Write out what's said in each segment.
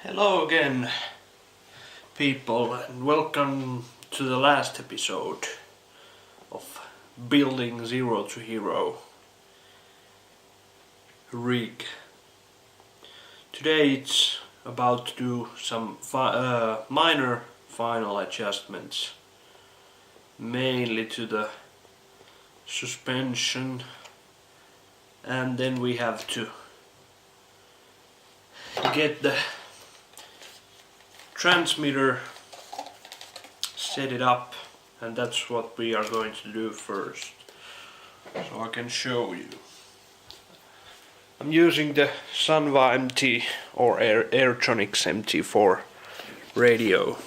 Hello again, people, and welcome to the last episode of Building Zero to Hero rig. Today it's about to do some minor final adjustments, mainly to the suspension, and then we have to get the transmitter, set it up, and that's what we are going to do first, so I can show you. I'm using the Sunva MT or Airtronics MT4 radio.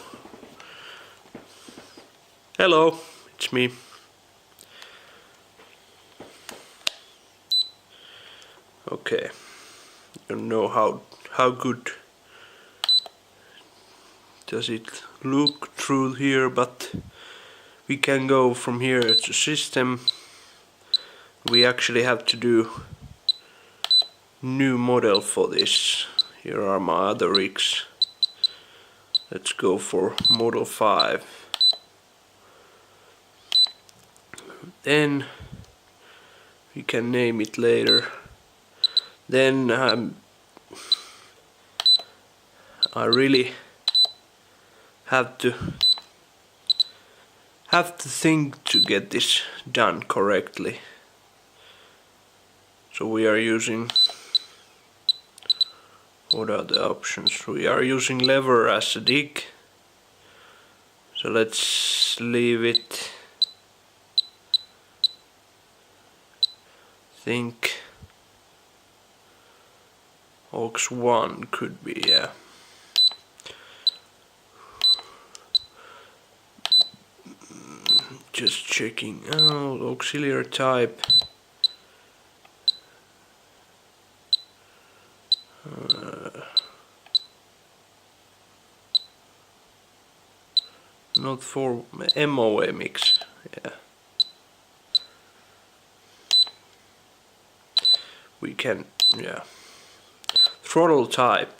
Hello, it's me. Okay, you know how good does it look through here, but we can go from here to system. We actually have to do new model for this. Here are my other rigs. Let's go for model 5. Then we can name it later. Then I really have to think to get this done correctly. So we are using, what are the options? We are using lever as a dig. So let's leave it. Think aux 1 could be, yeah. Just checking out auxiliary type. Not for MOA mix, yeah. We can, yeah. Throttle type.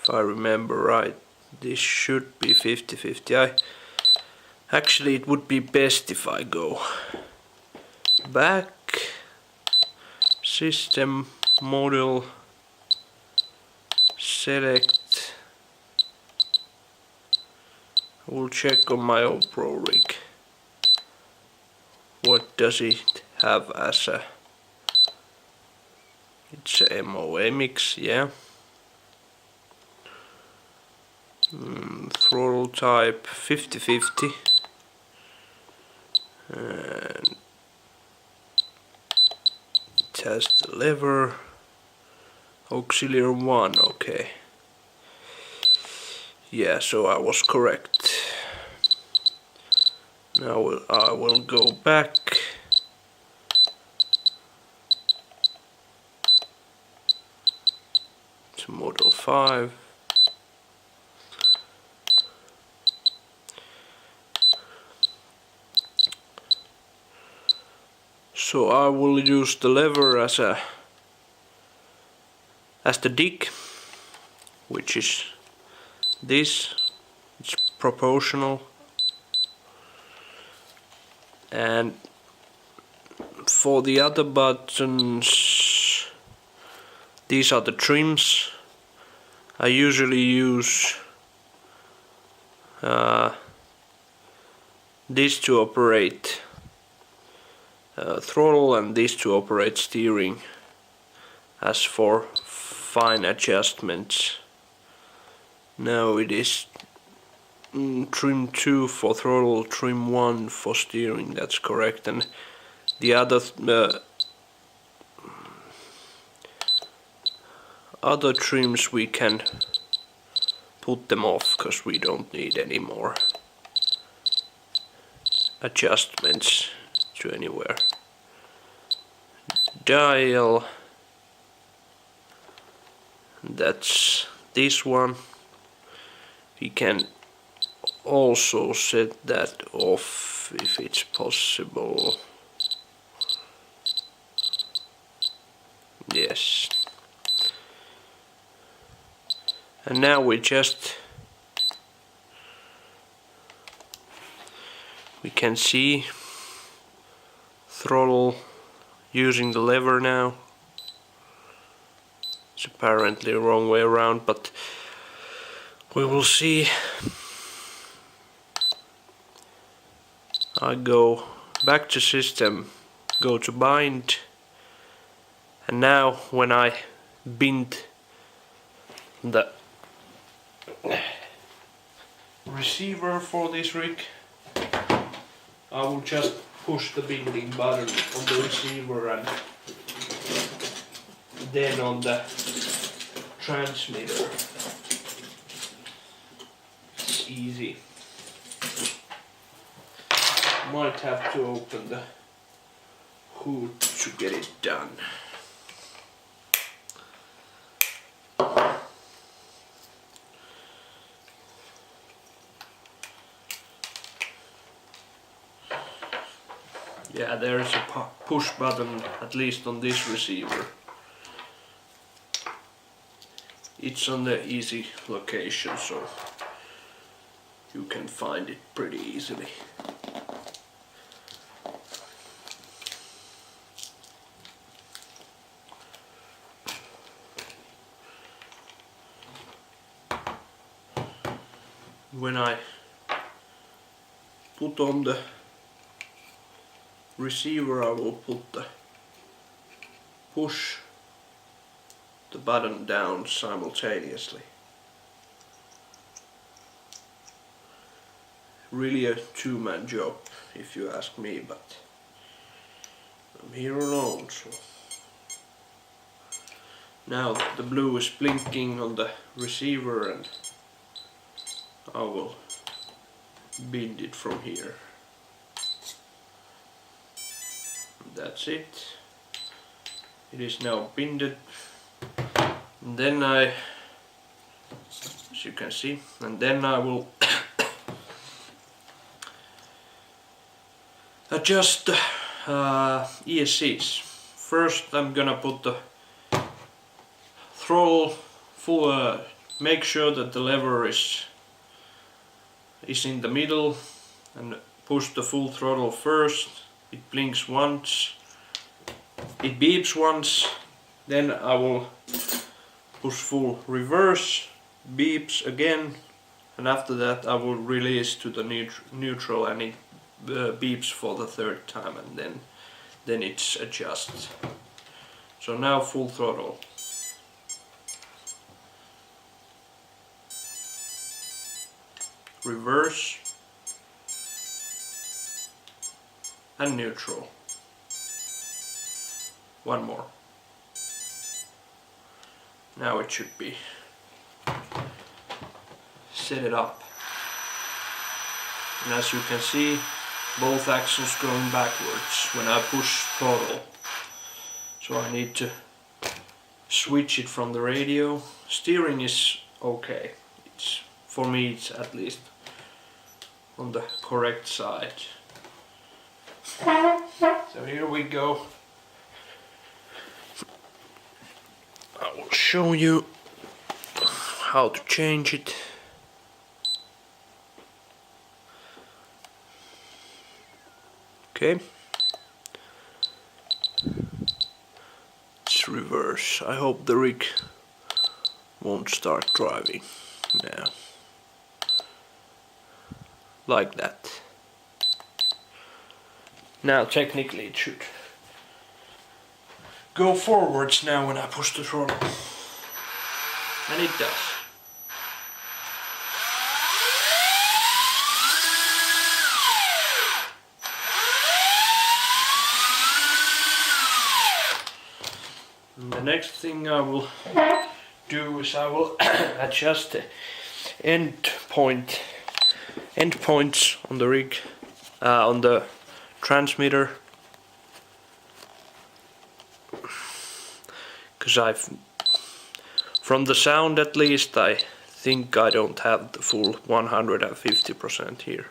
If I remember right, this should be 50-50. Actually, it would be best if I go back, system, model, select. I will check on my old Pro rig. What does it have as a? It's a MOA mix, yeah. Throttle type 50-50. And it has the lever, auxiliary 1, okay. Yeah, so I was correct. Now I will go back to model 5. So I will use the lever as the dig, which is this. It's proportional, and for the other buttons, these are the trims. I usually use this to operate throttle and this to operate steering. As for fine adjustments, now it is trim 2 for throttle, trim 1 for steering, that's correct, and the other trims we can put them off because we don't need any more adjustments to anywhere. Dial, that's this one. We can also set that off if it's possible. Yes. And now we can see throttle using the lever now. It's apparently the wrong way around, but we will see. I go back to system, go to bind, and now when I bind the receiver for this rig, I will just push the binding button on the receiver and then on the transmitter. It's easy. Might have to open the hood to get it done. Yeah, there is a push button, at least on this receiver. It's on the easy location, so you can find it pretty easily. When I put on the receiver, I will put the push the button down simultaneously. Really a two-man job, if you ask me, but I'm here alone, so. Now the blue is blinking on the receiver and I will bind it from here. That's it. It is now binded. And then as you can see, and then I will adjust the ESCs. First I'm gonna put the throttle full, make sure that the lever is in the middle, and push the full throttle first. It blinks once, it beeps once, then I will push full reverse, beeps again, and after that I will release to the neutral and it beeps for the third time, and then it's adjusted. So now full throttle. Reverse and neutral. One more. Now it should be. Set it up. And as you can see, both axles going backwards when I push throttle. So I need to switch it from the radio. Steering is okay. For me it's at least on the correct side. So here we go. I will show you how to change it. Okay. It's reverse. I hope the rig won't start driving now. Like that. Now technically it should go forwards now when I push the throttle. And it does. And the next thing I will do is I will adjust the endpoints on the rig, on the transmitter, because from the sound at least, I think I don't have the full 150% here.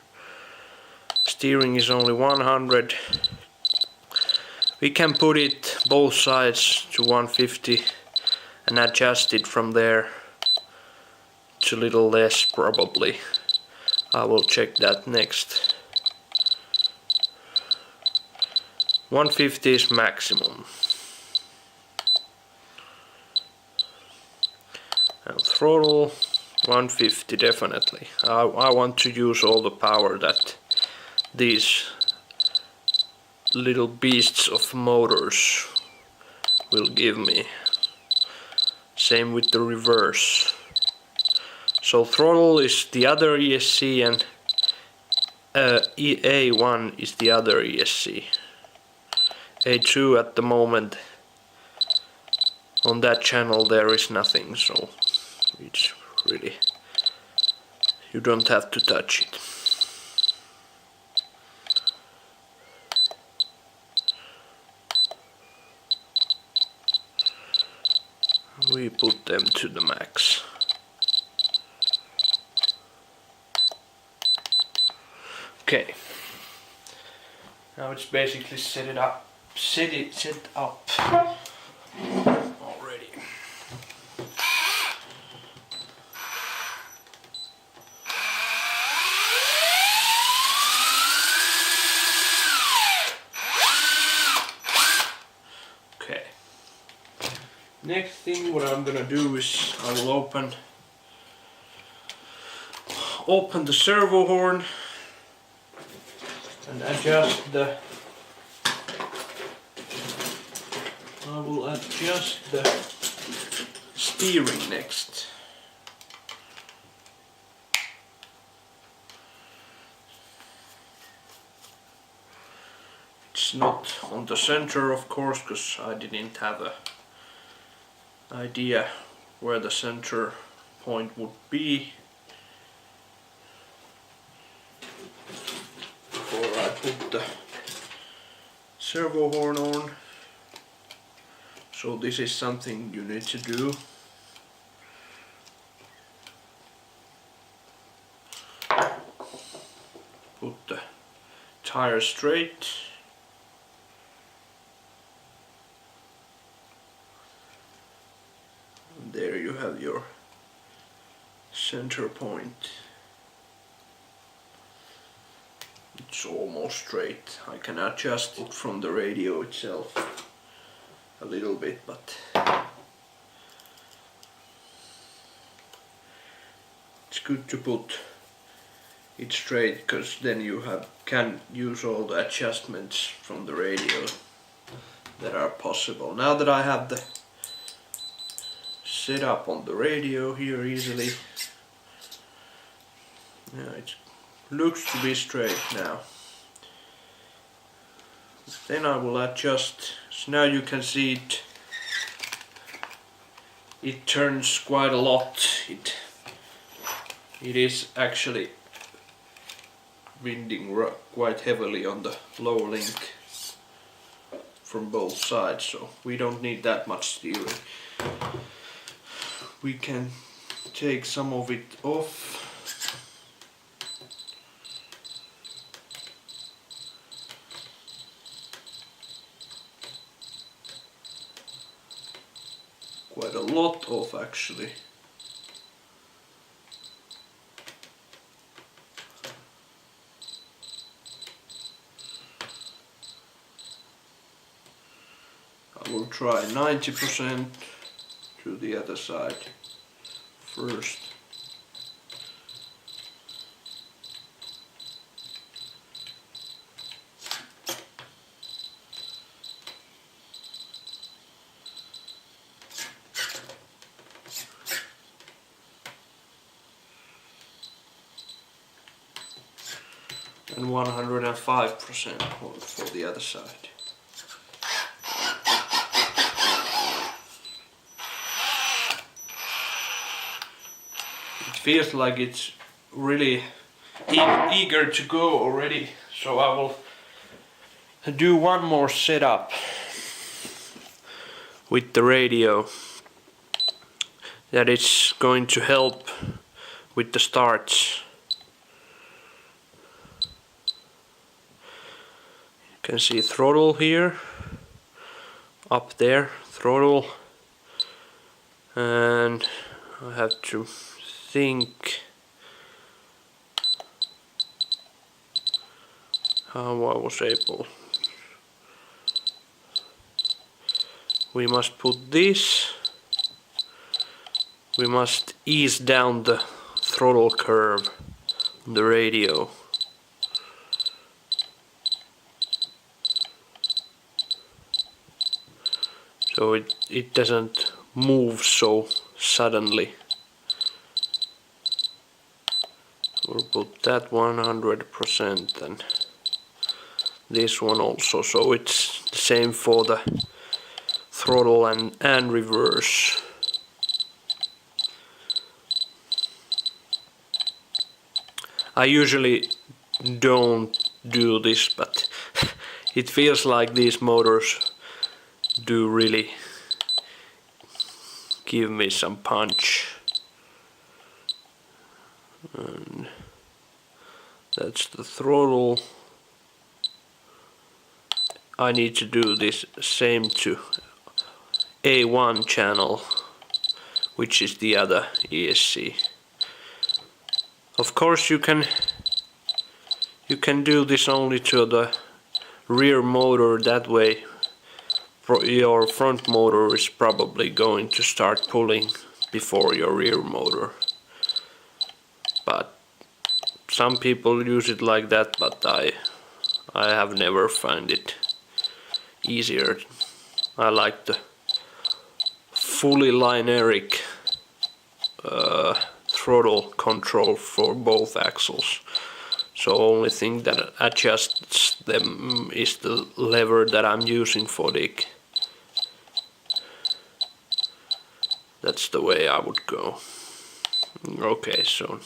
Steering is only 100. We can put it both sides to 150 and adjust it from there. a little less probably. I will check that next. 150 is maximum. And throttle 150 definitely. I want to use all the power that these little beasts of motors will give me. Same with the reverse. So throttle is the other ESC and A1 is the other ESC. A2 at the moment on that channel there is nothing, so it's really, you don't have to touch it. We put them to the max. Okay. Now it's basically set up already. Okay. Next thing what I'm gonna do is I will open the servo horn and adjust the steering next. It's not on the center of course, because I didn't have an idea where the center point would be before I put the servo horn on. So this is something you need to do. Put the tire straight. And there you have your center point. It's almost straight. I can adjust it from the radio itself a little bit, but it's good to put it straight, because then you can use all the adjustments from the radio that are possible. Now that I have the setup on the radio here easily, yeah, it looks to be straight now. Then I will adjust. So now you can see it turns quite a lot. It is actually winding quite heavily on the low link from both sides, so we don't need that much steering. We can take some of it off. Quite a lot of actually. I will try 90% to the other side first. And 105% for the other side. It feels like it's really eager to go already, so I will do one more setup with the radio that is going to help with the starts. You can see throttle here, up there, throttle, and I have to think how I was able. We must put this. We must ease down the throttle curve on the radio. So it doesn't move so suddenly. We'll put that 100% and this one also, so it's the same for the throttle and reverse. I usually don't do this, but it feels like these motors do really give me some punch. And that's the throttle. I need to do this same to A1 channel, which is the other ESC. Of course you can do this only to the rear motor, that way your front motor is probably going to start pulling before your rear motor. But some people use it like that, but I have never found it easier. I like the fully linearic throttle control for both axles. So only thing that adjusts them is the lever that I'm using for the kick. That's the way I would go. Okay, so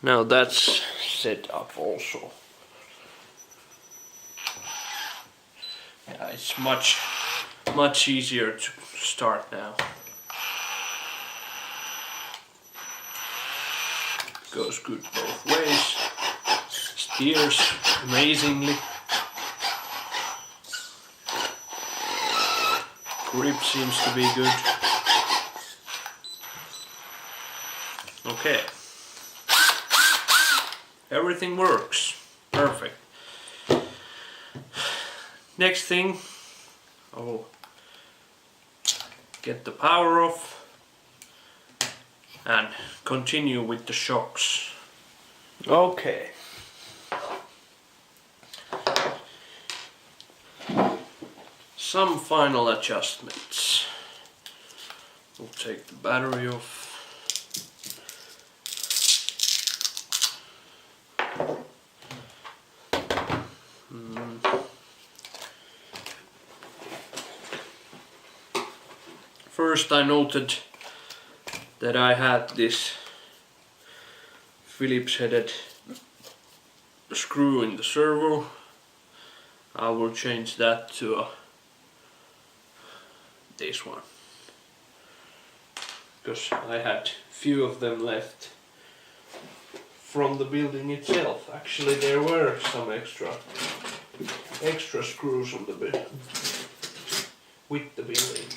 now that's set up also. Yeah, it's much easier to start now. Goes good both ways. Steers amazingly. Grip seems to be good. Okay. Everything works. Perfect. Next thing, I'll get the power off and continue with the shocks. Okay. Some final adjustments. We'll take the battery off. First I noted that I had this Phillips headed screw in the servo. I will change that to this one, because I had few of them left from the building itself. Actually there were some extra screws on the with the building.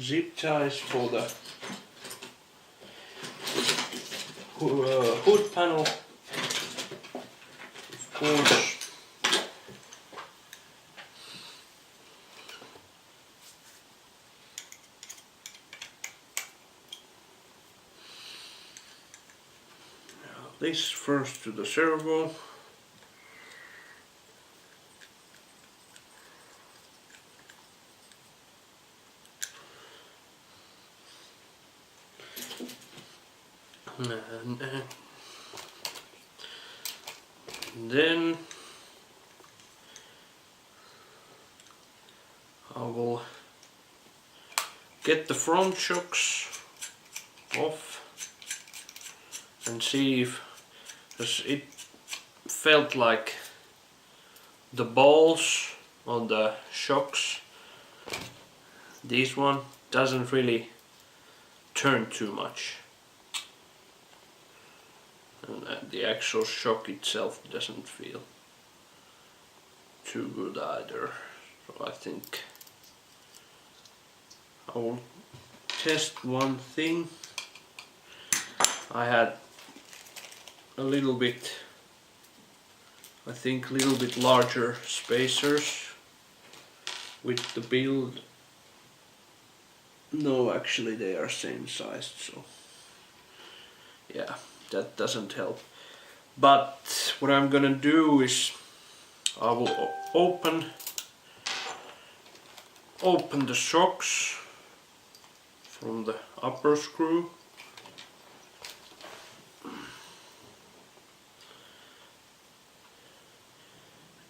Zip ties for the hood panel, of course. Now this first to the servo. And then I will get the front shocks off and see if, because it felt like the balls on the shocks, this one doesn't really turn too much, and the actual shock itself doesn't feel too good either. So I think I will test one thing. I had a little bit, I think, little bit larger spacers with the build. No, actually they are same size, so yeah, that doesn't help. But what I'm gonna do is I will open the shocks from the upper screw.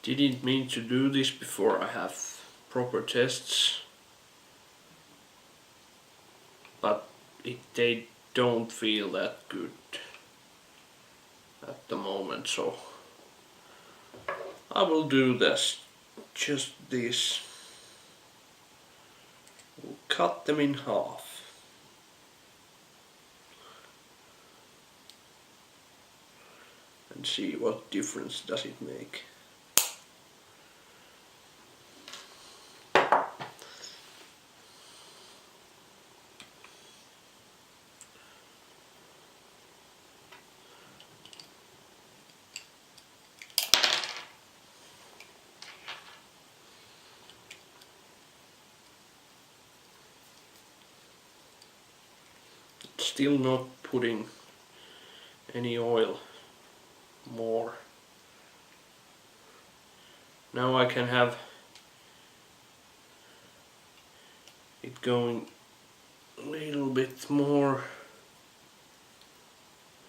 Didn't mean to do this before I have proper tests, but they don't feel that good at the moment, so I will do this, just this. We'll cut them in half. And see what difference does it make. Still not putting any oil more. Now I can have it going a little bit more.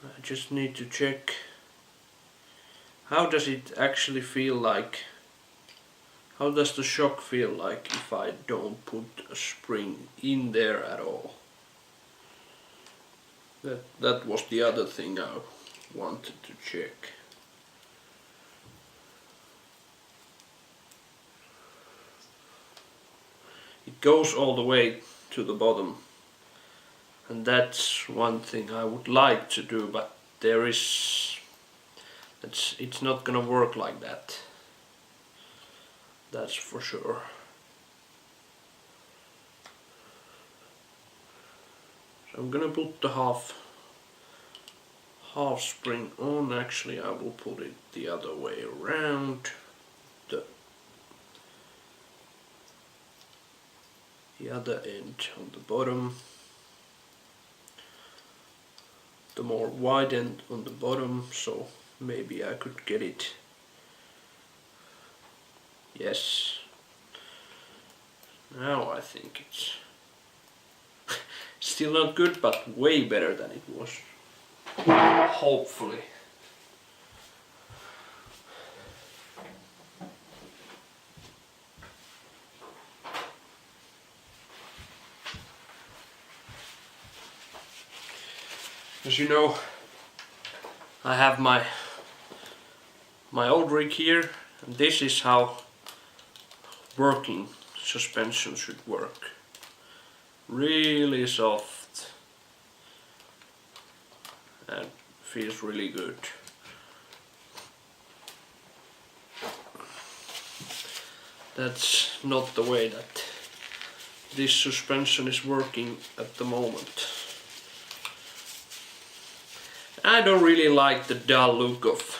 I just need to check how does it actually feel like. How does the shock feel like if I don't put a spring in there at all? That was the other thing I wanted to check. It goes all the way to the bottom, and that's one thing I would like to do, but it's not gonna work like that. That's for sure. So I'm gonna put the half spring on. Actually, I will put it the other way around. The other end on the bottom. The more wide end on the bottom, so maybe I could get it. Yes. Now I think it's still not good, but way better than it was. Hopefully. As you know, I have my old rig here, and this is how working suspension should work. Really soft and feels really good. That's not the way that this suspension is working at the moment. I don't really like the dull look of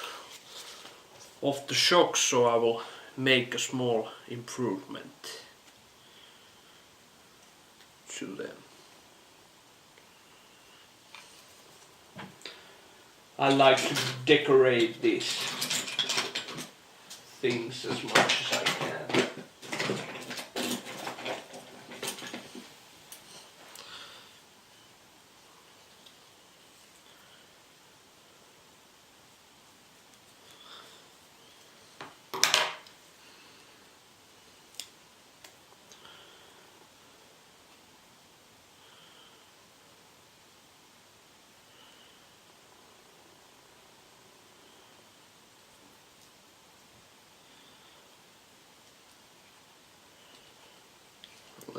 the shocks, so I will make a small improvement to them. I like to decorate these things as much as I can.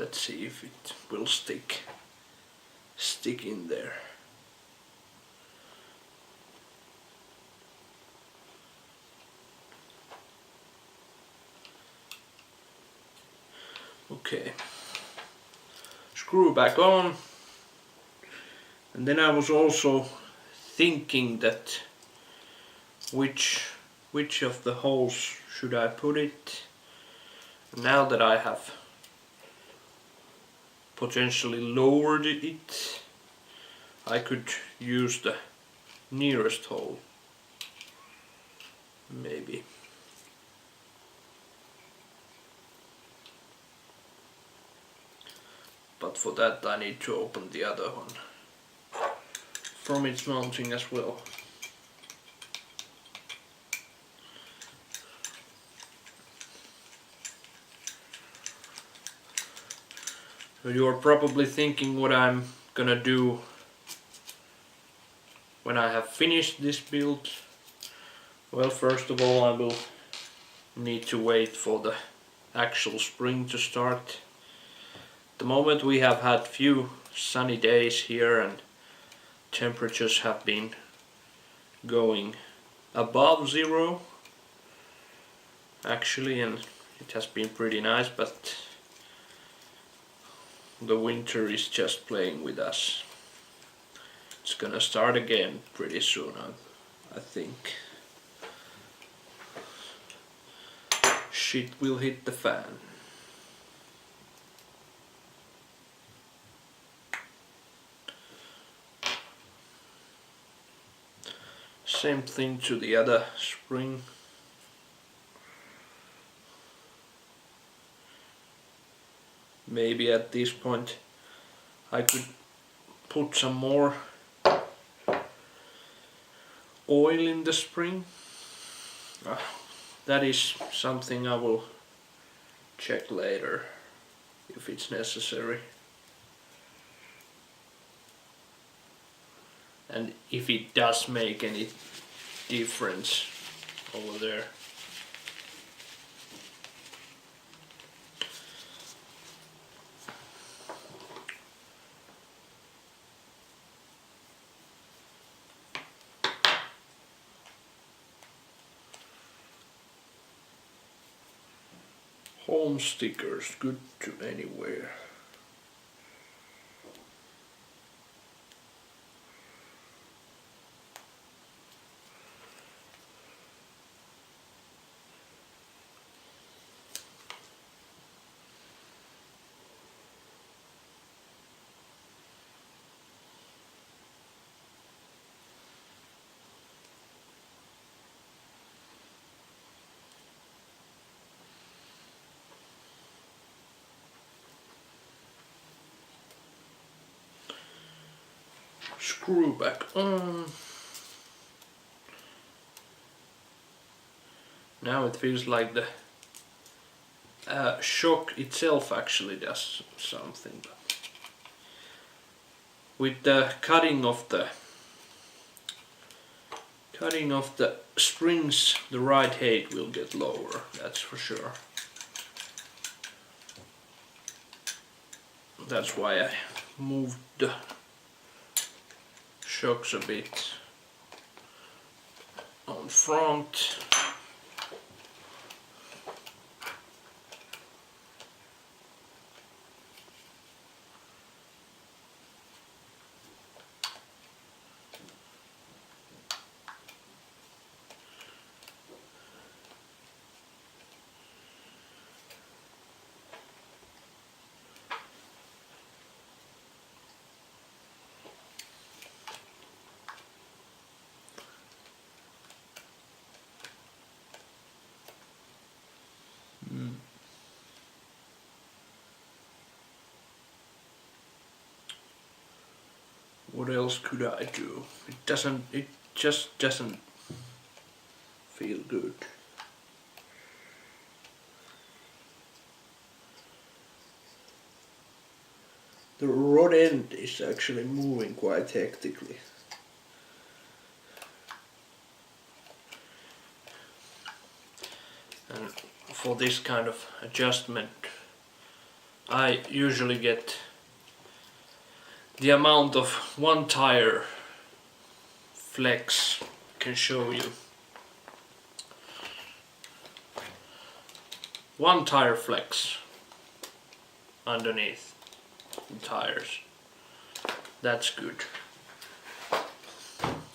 let's see if it will stick in there. Okay, screw back on, and then I was also thinking that which of the holes should I put it. Now that I have potentially lowered it, I could use the nearest hole, maybe. But for that I need to open the other one from its mounting as well. You're probably thinking what I'm gonna do when I have finished this build. Well, first of all, I will need to wait for the actual spring to start. At the moment we have had few sunny days here and temperatures have been going above 0 actually, and it has been pretty nice, but the winter is just playing with us. It's gonna start again pretty soon, I think. Shit will hit the fan. Same thing to the other spring. Maybe at this point I could put some more oil in the spring. That is something I will check later if it's necessary. And if it does make any difference over there. Home stickers, good to anywhere. Screw back on. Now it feels like the shock itself actually does something. With the cutting of the springs, the ride height will get lower, that's for sure. That's why I moved the shocks a bit on front. What else could I do? It just doesn't feel good. The rod end is actually moving quite hectically. And for this kind of adjustment I usually get the amount of one tire flex. Can show you. One tire flex underneath the tires. That's good.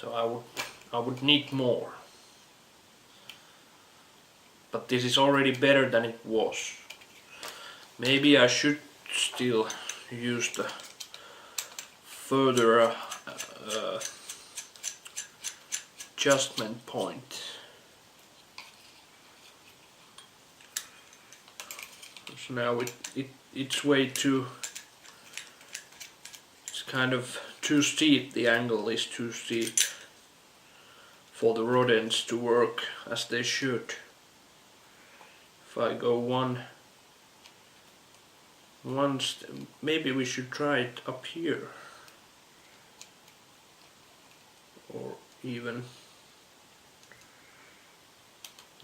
So I would need more. But this is already better than it was. Maybe I should still use the further adjustment point. So now it's way too, it's kind of too steep, the angle is too steep for the rod ends to work as they should. If I go one maybe we should try it up here, or even,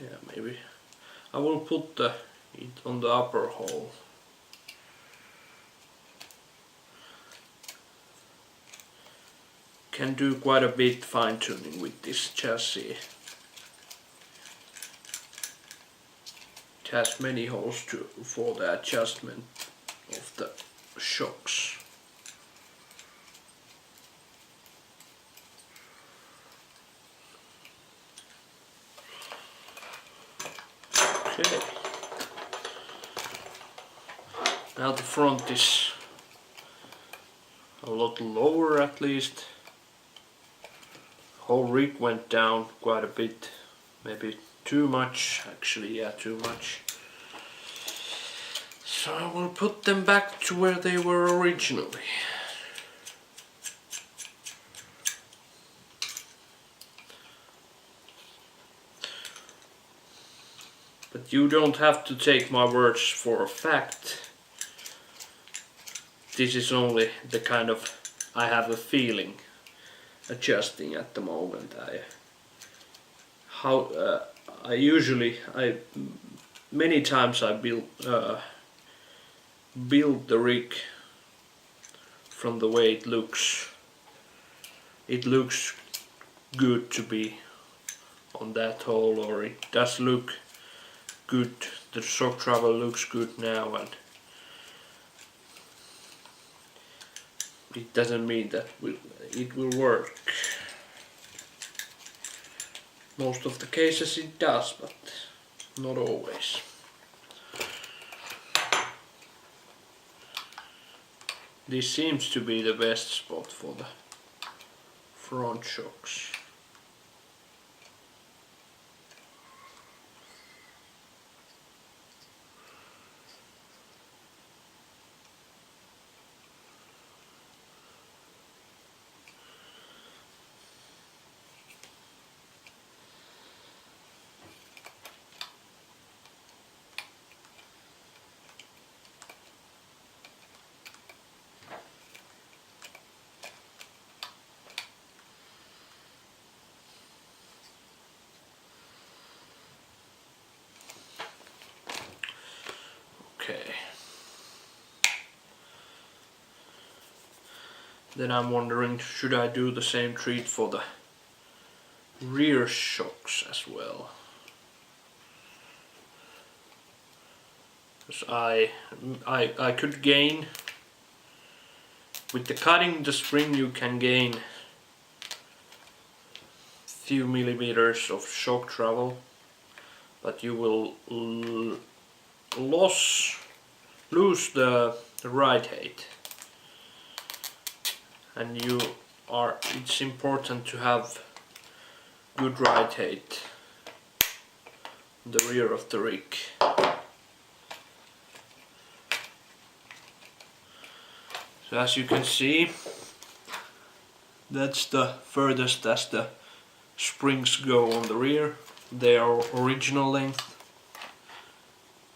yeah, maybe I will put it on the upper hole. Can do quite a bit fine tuning with this chassis. It has many holes for the adjustment of the shocks. Okay. Now the front is a lot lower, at least. Whole rig went down quite a bit, maybe too much, actually, yeah, too much. So I will put them back to where they were originally. But you don't have to take my words for a fact. This is only the kind of, I have a feeling adjusting at the moment. Many times I build the rig from the way it looks. It looks good to be on that hole, or it does look good. The shock travel looks good now, and it doesn't mean that it will work. Most of the cases it does, but not always. This seems to be the best spot for the front shocks. Okay. Then I'm wondering, should I do the same treat for the rear shocks as well? Because I could gain, with the cutting the spring you can gain few millimeters of shock travel, but you will lose the ride height, and it's important to have good ride height on the rear of the rig. So as you can see, that's the furthest as the springs go on the rear. They are original length,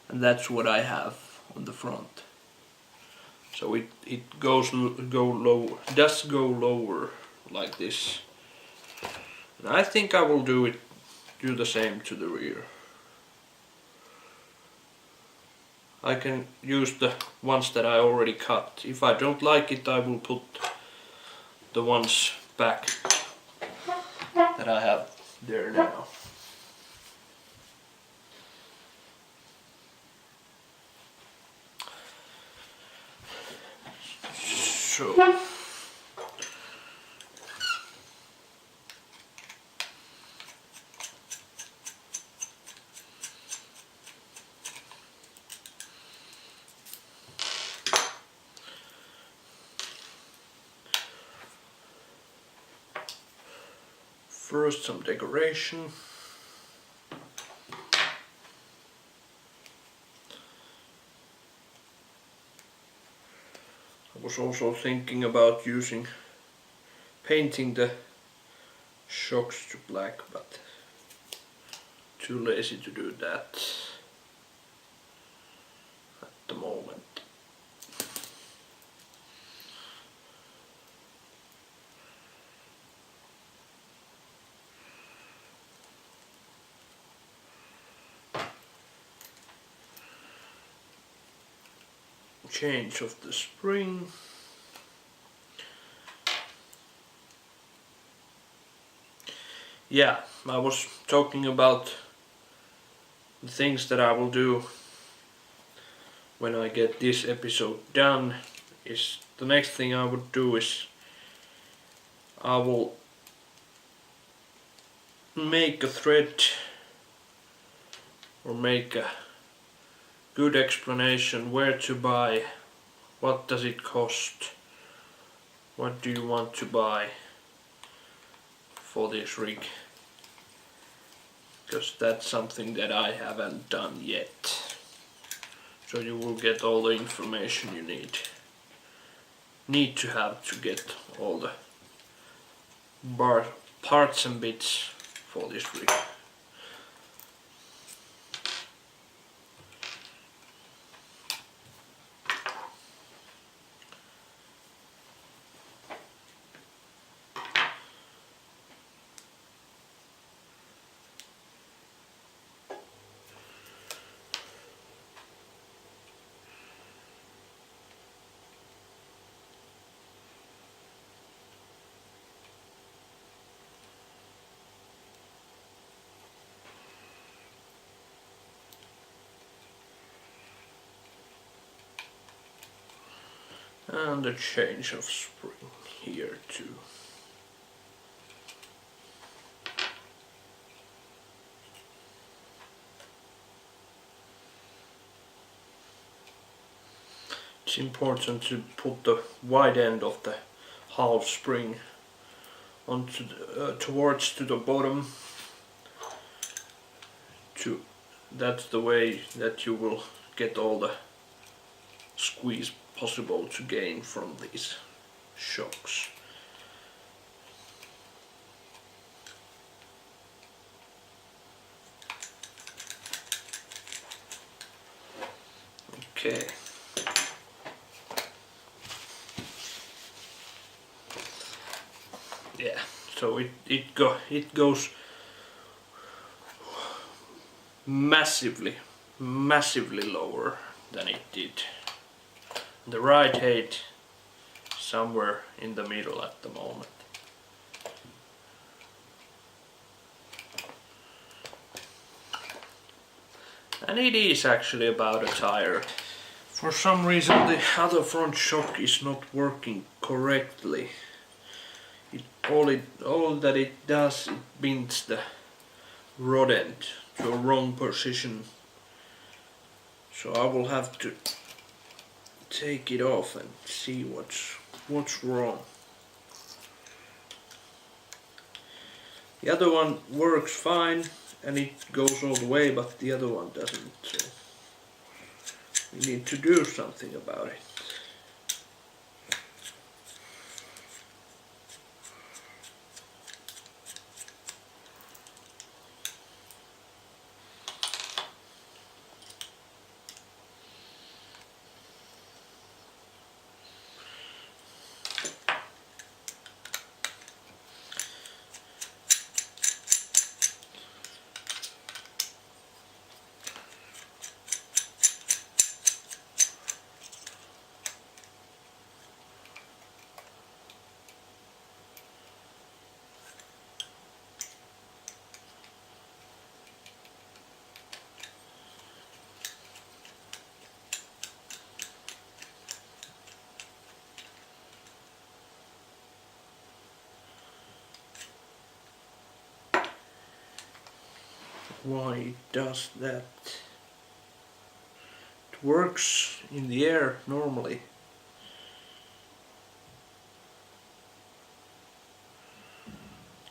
and that's what I have on the front. So it does go lower like this. And I think I will do the same to the rear. I can use the ones that I already cut. If I don't like it, I will put the ones back that I have there now. So first some decoration. I was also thinking about painting the shocks to black, but too lazy to do that at the moment. Change of the spring. Yeah, I was talking about the things that I will do when I get this episode done. Is the next thing I would do is I will make a thread or make a good explanation where to buy, what does it cost, what do you want to buy for this rig, because that's something that I haven't done yet. So you will get all the information you need to have to get all the parts and bits for this rig. And a change of spring here too. It's important to put the wide end of the half spring onto towards to the bottom. That's the way that you will get all the squeeze possible to gain from these shocks. Okay. Yeah, so it goes massively lower than it did. The right height somewhere in the middle at the moment. And it is actually about a tire. For some reason the other front shock is not working correctly. All that it does, it bends the rod end to a wrong position. So I will have to take it off and see what's wrong. The other one works fine and it goes all the way, but the other one doesn't. So we need to do something about it. why it does that. It works in the air normally.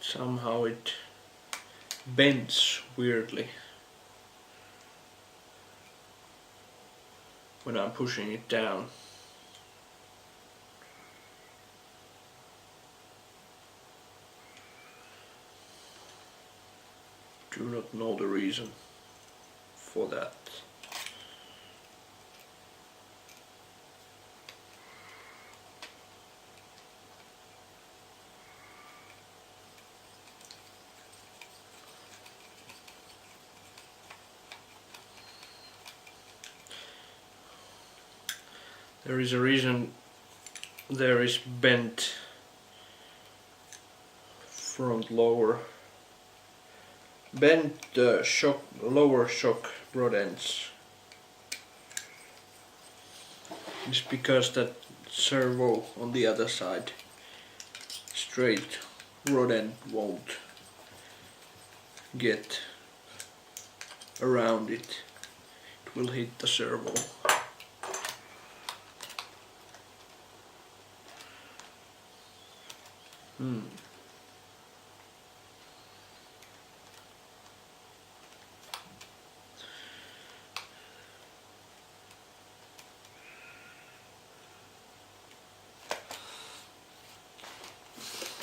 Somehow it bends weirdly when I'm pushing it down. Do not know the reason for that. There is a reason there is bent front lower. Bent lower shock rod ends. It's because that servo on the other side, straight rod end won't get around it. It will hit the servo.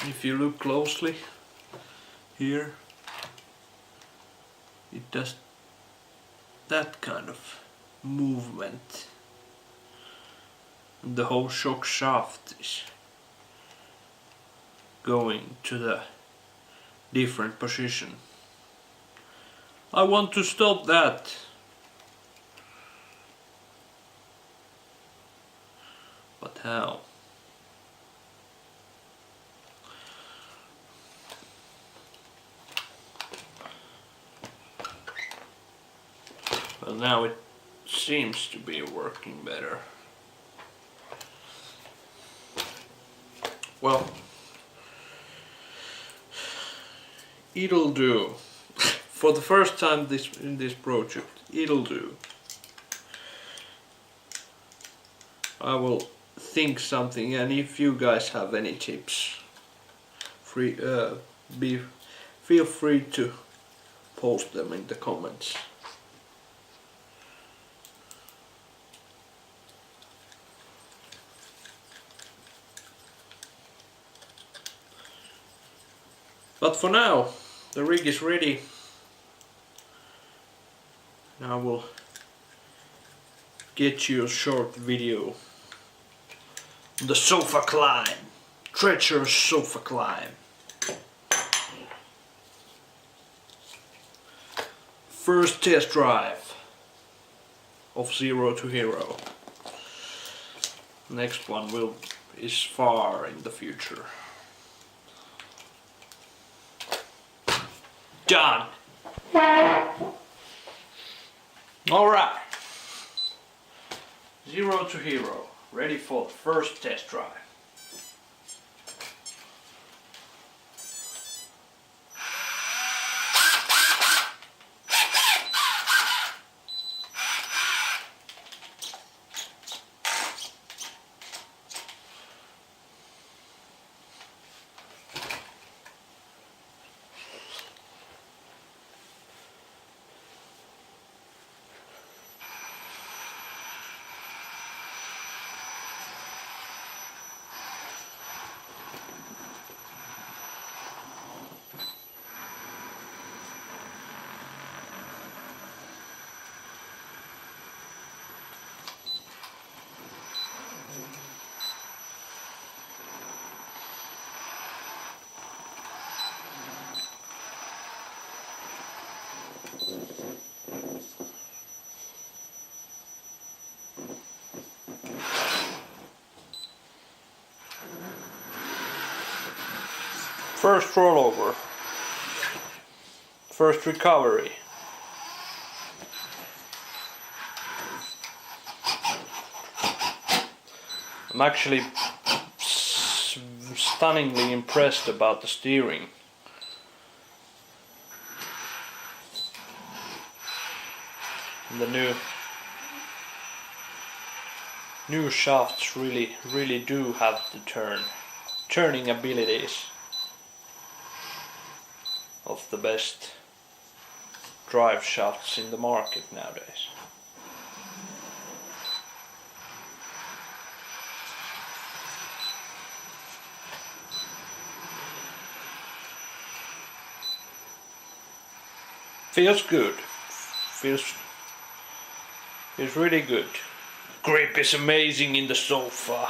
If you look closely here, it does that kind of movement. The whole shock shaft is going to the different position. I want to stop that. But how? Well, now it seems to be working better. Well, it'll do. For the first time in this project, it'll do. I will think something, and if you guys have any tips, feel free to post them in the comments. But for now, the rig is ready. Now I will get you a short video on the sofa climb, treacherous sofa climb. First test drive of ZER02HERO. Next one is far in the future. Done. Alright. ZER02HERO, ready for the first test drive. First rollover, first recovery. I'm actually stunningly impressed about the steering. The new shafts really do have the turning abilities of the best drive shafts in the market nowadays. Feels good. Feels really good. Grip is amazing in the sofa.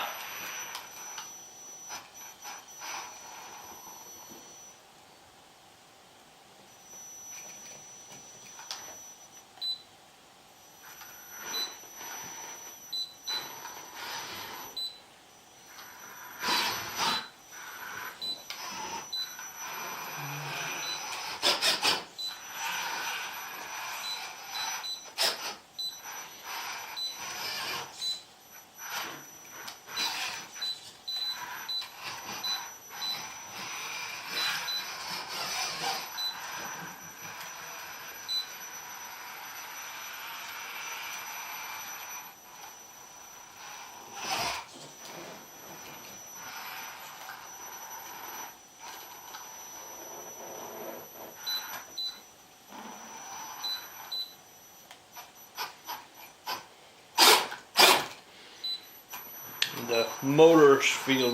The motors feel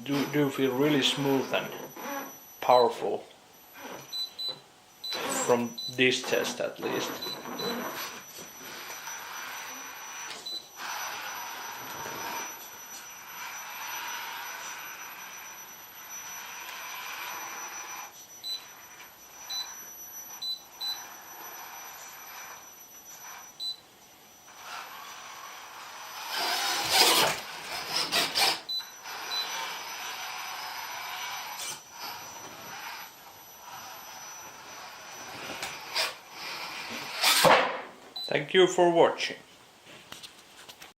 do feel really smooth and powerful from this test at least. Thank you for watching.